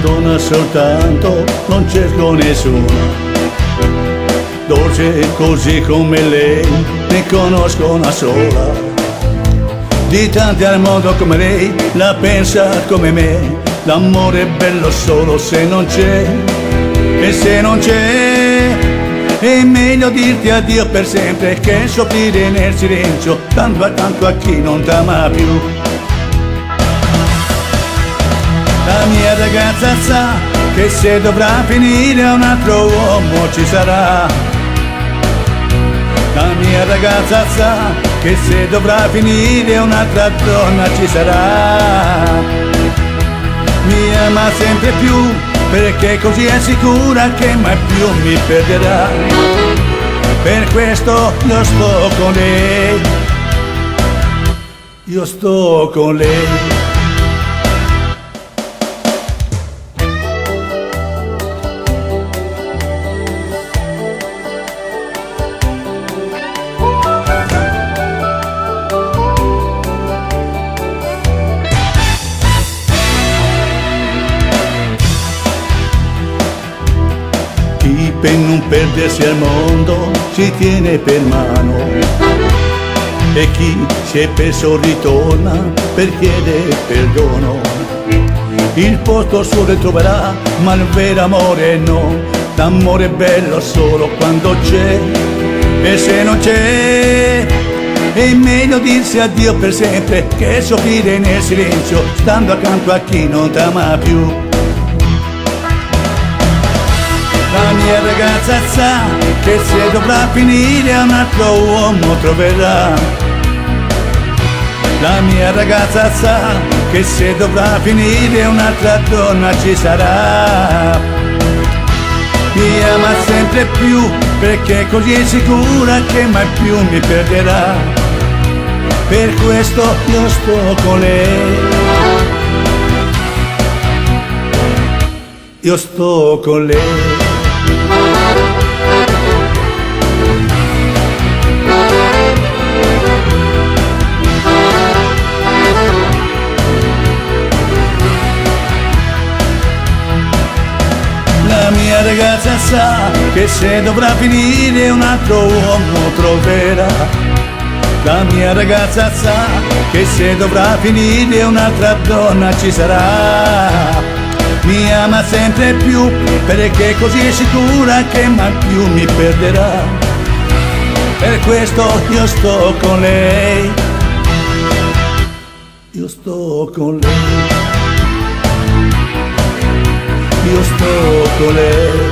donna soltanto, non cerco nessuno. Dolce così come lei, ne conosco una sola. Di tanti al mondo come lei, la pensa come me. L'amore è bello solo se non c'è, e se non c'è è meglio dirti addio per sempre che soffrire nel silenzio, tanto a chi non t'ama più. La mia ragazza sa che se dovrà finire un altro uomo ci sarà. La mia ragazza sa che se dovrà finire un'altra donna ci sarà. Mi ama sempre più perché così è sicura che mai più mi perderà. Per questo io sto con lei, io sto con lei. Chi per non perdersi al mondo ci tiene per mano, e chi si è perso ritorna per chiedere perdono. Il posto suo ritroverà, ma il vero amore no. L'amore è bello solo quando c'è, e se non c'è è meglio dirsi addio per sempre che soffrire nel silenzio, stando accanto a chi non t'ama più. La mia ragazza sa che se dovrà finire un altro uomo troverà. La mia ragazza sa che se dovrà finire un'altra donna ci sarà. Mi ama sempre più perché così è sicura che mai più mi perderà. Per questo io sto con lei, io sto con lei. La mia ragazza sa che se dovrà finire un altro uomo troverà. La mia ragazza sa che se dovrà finire un'altra donna ci sarà. Mi ama sempre più perché così è sicura che mai più mi perderà. Per questo io sto con lei, io sto con lei, io sto con lei.